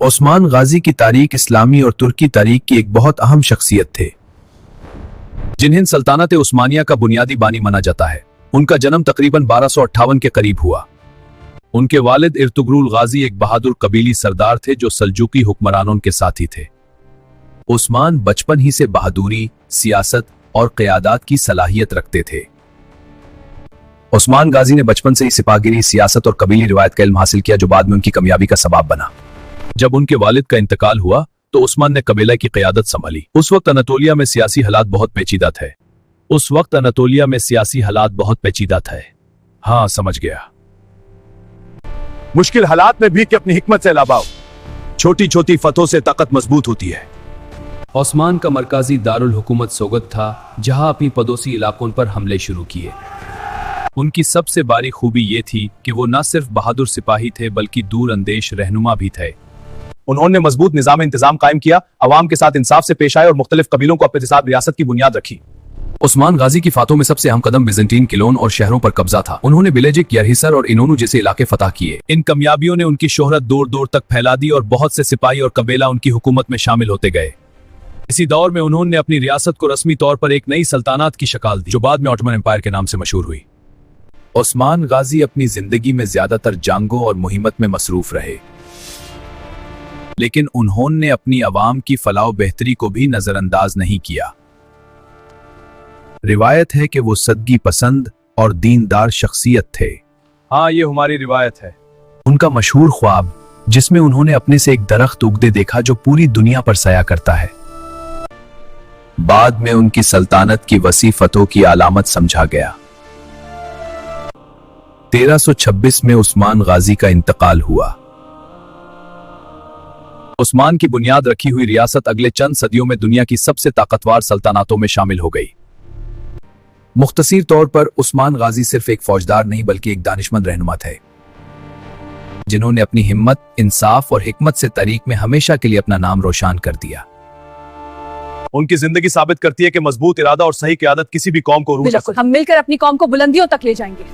عثمان غازی की तारीख इस्लामी और तुर्की तारीख की एक बहुत अहम शख्सियत थे, जिन्हें सल्तनत उस्मानिया का बुनियादी बानी माना जाता है। उनका जन्म तकरीबन 1258 के करीब हुआ। उनके वालिद इर्तुगरुल गाजी एक बहादुर कबीली सरदार थे जो सल्जूकी हुक्मरानों के साथी थे। उस्मान बचपन ही से बहादुरी, सियासत और क़यादत की सलाहियत रखते थे। उस्मान गाजी ने बचपन से ही सिपाहगिरी, सियासत और कबीली रिवायत का इल्म हासिल किया, जो बाद में उनकी कामयाबी का सबब बना। जब उनके वालिद का इंतकाल हुआ तो उस्मान ने कबीला की क़यादत संभाली। उस वक्त अनातोलिया में सियासी हालात बहुत पेचीदा थे। हाँ, समझ गया। मुश्किल हालात में भी कि अपनी हिकमत से लाबाओ, छोटी छोटी फतहों से ताकत मजबूत होती है। उस्मान का मरकजी दारुल हुकूमत सोगत था, जहां अपनी पड़ोसी इलाकों पर हमले शुरू किए। उनकी सबसे बड़ी खूबी ये थी कि वो न सिर्फ बहादुर सिपाही थे बल्कि दूर अंदेश रहनुमा भी थे। उन्होंने मजबूत निजाम इंतजाम कायम किया, अवाम के साथ इंसाफ से पेश आए और मुख्तलिफ कबीलों को अपने साथ रियासत की बुनियाद रखी। उस्मान गाजी की फातों में सबसे अहम कदम बिजेंटीन किलों और शहरों पर कब्जा था। उन्होंने बिलेजिक, यरहिसर और इनोनू जैसे इलाके फतह किए। इन कामयाबियों ने उनकी शोहरत दूर दूर तक फैला दी और बहुत से सिपाही और कबीला उनकी हुकूमत में शामिल होते गए। इसी दौर में उन्होंने अपनी रियासत को रस्मी तौर पर एक नई सल्तनत की शक्ल दी, जो बाद में ऑटोमन एम्पायर के नाम से मशहूर हुई। उस्मान गाजी अपनी जिंदगी में ज्यादातर जंगों और मुहिम्मत में मसरूफ रहे, लेकिन उन्होंने अपनी अवाम की फलाह बेहतरी को भी नजरअंदाज नहीं किया। रिवायत है कि वो सदगी पसंद और दीनदार शख्सियत थे। हाँ, ये हमारी रिवायत है। उनका मशहूर ख्वाब, जिसमें उन्होंने अपने से एक दरख्त उगते देखा जो पूरी दुनिया पर साया करता है, बाद में उनकी सल्तनत की वसी फतों की अलामत समझा गया। 1326 में उस्मान गाजी का इंतकाल हुआ। उस्मान की बुनियाद रखी हुई रियासत अगले चंद सदियों में दुनिया की सबसे ताकतवर सल्तनतों में शामिल हो गई। मुख्तसर तौर पर उस्मान गाजी सिर्फ एक फौजदार नहीं बल्कि एक दानिशमंद रहनुमा थे, जिन्होंने अपनी हिम्मत, इंसाफ और हिकमत से तारीख में हमेशा के लिए अपना नाम रोशन कर दिया। उनकी जिंदगी साबित करती है कि मजबूत इरादा और सही क़यादत किसी भी कौम को बिल्कुल, हम मिलकर अपनी कौम को बुलंदियों तक ले जाएंगे।